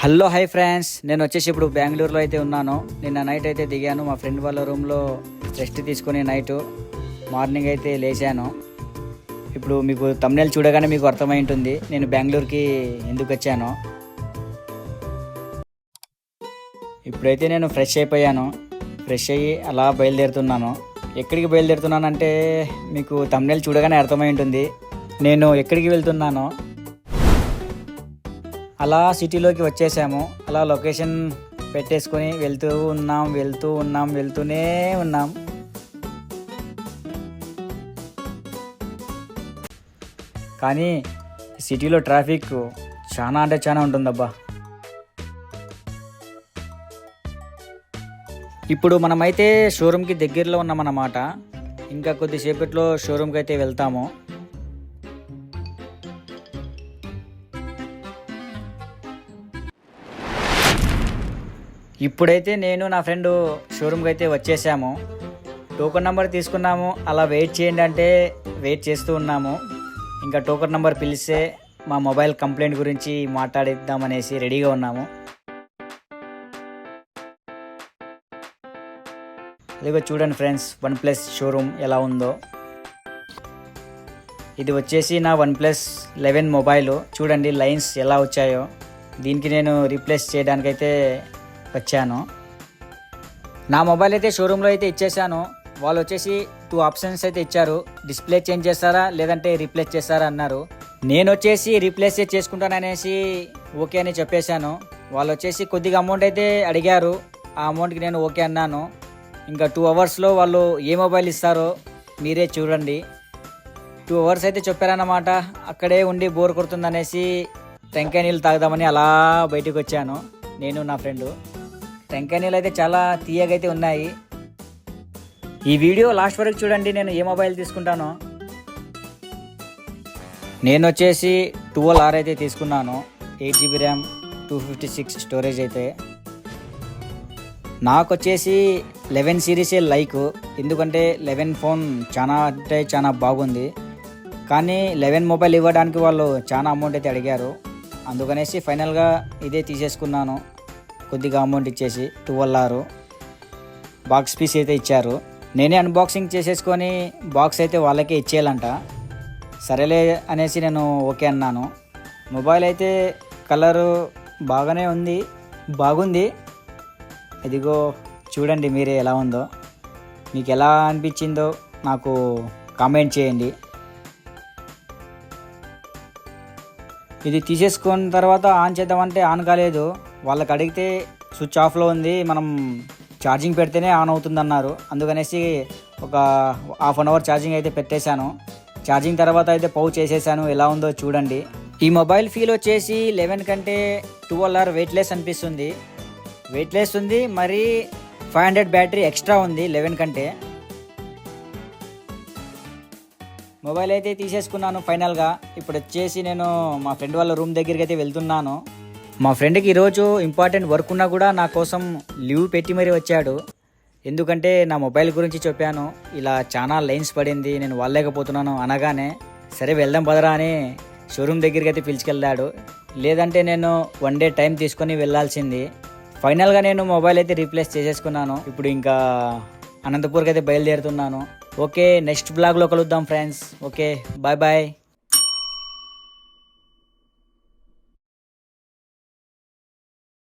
Hello hi friends, నేను వచ్చేసి ఇప్పుడు బెంగళూరులో అయితే ఉన్నాను. నిన్న నైట్ అయితే దిగాను. మా ఫ్రెండ్ వాళ్ళ రూమ్లో రెస్ట్ తీసుకుని నైట్ మార్నింగ్ అయితే లేచాను. ఇప్పుడు మీకు thumbnail చూడగానే మీకు అర్థమై ఉంటుంది నేను బెంగళూరుకి ఎందుకు వచ్చానో. ఇప్పుడైతే నేను ఫ్రెష్ అయిపోయాను. ఫ్రెష్ అయ్యి అలా బయలుదేరుతున్నాను. ఎక్కడికి బయలుదేరుతున్నానంటే మీకు thumbnail చూడగానే అర్థమై ఉంటుంది నేను ఎక్కడికి వెళ్తున్నానో. అలా సిటీలోకి వచ్చేసాము. అలా లొకేషన్ పెట్టేసుకొని వెళ్తూనే ఉన్నాం. కానీ సిటీలో ట్రాఫిక్ చాలా అంటే చాలా ఉంటుందబ్బా. ఇప్పుడు మనమైతే షోరూమ్కి దగ్గరలో ఉన్నామన్నమాట. ఇంకా కొద్దిసేపట్లో షోరూమ్కి అయితే వెళ్తాము. ఇప్పుడైతే నేను నా ఫ్రెండ్ షోరూమ్కి అయితే వచ్చేసాము. టోకెన్ నెంబర్ తీసుకున్నాము. అలా వెయిట్ చేయండి అంటే వెయిట్ చేస్తూ ఉన్నాము. ఇంకా టోకెన్ నెంబర్ పిలిస్తే మా మొబైల్ కంప్లైంట్ గురించి మాట్లాడిద్దామనేసి రెడీగా ఉన్నాము. అదిగో చూడండి ఫ్రెండ్స్, OnePlus షోరూమ్ ఎలా ఉందో. ఇది వచ్చేసి నా OnePlus 11 మొబైల్. చూడండి లైన్స్ ఎలా వచ్చాయో. దీనికి నేను రీప్లేస్ చేయడానికైతే వచ్చాను. నా మొబైల్ అయితే షోరూంలో అయితే ఇచ్చేసాను. వాళ్ళు వచ్చేసి 2 ఆప్షన్స్ అయితే ఇచ్చారు. డిస్ప్లే చేంజ్ చేస్తారా లేదంటే రీప్లేస్ చేస్తారా అన్నారు. నేను వచ్చేసి రీప్లేస్ చేసుకుంటాననేసి ఓకే అని చెప్పేశాను. వాళ్ళు వచ్చేసి కొద్దిగా అమౌంట్ అయితే అడిగారు. ఆ అమౌంట్కి నేను ఓకే అన్నాను. ఇంకా 2 అవర్స్లో వాళ్ళు ఏ మొబైల్ ఇస్తారో మీరే చూడండి. 2 అవర్స్ అయితే చెప్పారన్నమాట. అక్కడే ఉండి బోర్ కొడుతుందనేసి టెంకాయ నీళ్ళు తాగుదామని అలా బయటకు వచ్చాను నేను నా ఫ్రెండు. టెంకాయ నీళ్ళు అయితే చాలా తీయగా అయితే ఉన్నాయి. ఈ వీడియో లాస్ట్ వరకు చూడండి నేను ఏ మొబైల్ తీసుకుంటానో. నేను వచ్చేసి 12R అయితే తీసుకున్నాను. 8GB ర్యామ్, 256 స్టోరేజ్ అయితే. నాకు వచ్చేసి 11 సిరీసే లైక్. ఎందుకంటే 11 ఫోన్ చాలా అంటే చాలా బాగుంది. కానీ 11 మొబైల్ ఇవ్వడానికి వాళ్ళు చాలా అమౌంట్ అయితే అడిగారు. అందుకనేసి ఫైనల్గా ఇదే తీసేసుకున్నాను. కొద్దిగా అమౌంట్ ఇచ్చేసి 12R బాక్స్ పీస్ అయితే ఇచ్చారు. నేనే అన్బాక్సింగ్ చేసేసుకొని బాక్స్ అయితే వాళ్ళకే ఇచ్చేయాలంట. సరేలే అనేసి నేను ఓకే అన్నాను. మొబైల్ అయితే కలరు బాగుంది. ఇదిగో చూడండి మీరే ఎలా ఉందో. మీకు ఎలా అనిపించిందో నాకు కామెంట్ చేయండి. ఇది తీసేసుకున్న తర్వాత ఆన్ చేద్దామంటే ఆన్ కాలేదు. వాళ్ళకి అడిగితే స్విచ్ ఆఫ్లో ఉంది, మనం ఛార్జింగ్ పెడితేనే ఆన్ అవుతుందన్నారు. అందుకనేసి ఒక హాఫ్ అన్ అవర్ ఛార్జింగ్ అయితే పెట్టేశాను. ఛార్జింగ్ తర్వాత అయితే పౌచ్ చేసేసాను. ఎలా ఉందో చూడండి. ఈ మొబైల్ ఫీల్ వచ్చేసి 11 కంటే 12R వెయిట్లెస్ అనిపిస్తుంది. వెయిట్లెస్ ఉంది, మరి 500 బ్యాటరీ ఎక్స్ట్రా ఉంది 11 కంటే. మొబైల్ అయితే తీసేసుకున్నాను ఫైనల్గా. ఇప్పుడు వచ్చేసి నేను మా ఫ్రెండ్ వాళ్ళ రూమ్ దగ్గరికి అయితే వెళ్తున్నాను. మా ఫ్రెండ్కి ఈరోజు ఇంపార్టెంట్ వర్క్ ఉన్నా కూడా నా కోసం లీవ్ పెట్టి మరీ వచ్చాడు. ఎందుకంటే నా మొబైల్ గురించి చెప్పాను. ఇలా చాలా లైన్స్ పడింది, నేను వాళ్ళలేకపోతున్నాను అనగానే సరే వెళ్దాం పదరా అని షోరూమ్ దగ్గరికి అయితే పిలుచుకెళ్ళాడు. లేదంటే నేను 1 డే టైం తీసుకొని వెళ్ళాల్సింది. ఫైనల్గా నేను మొబైల్ అయితే రీప్లేస్ చేసేసుకున్నాను. ఇప్పుడు ఇంకా అనంతపూర్కి అయితే బయలుదేరుతున్నాను. ఓకే, నెక్స్ట్ బ్లాగ్లో కలుద్దాం ఫ్రెండ్స్. Okay, bye bye.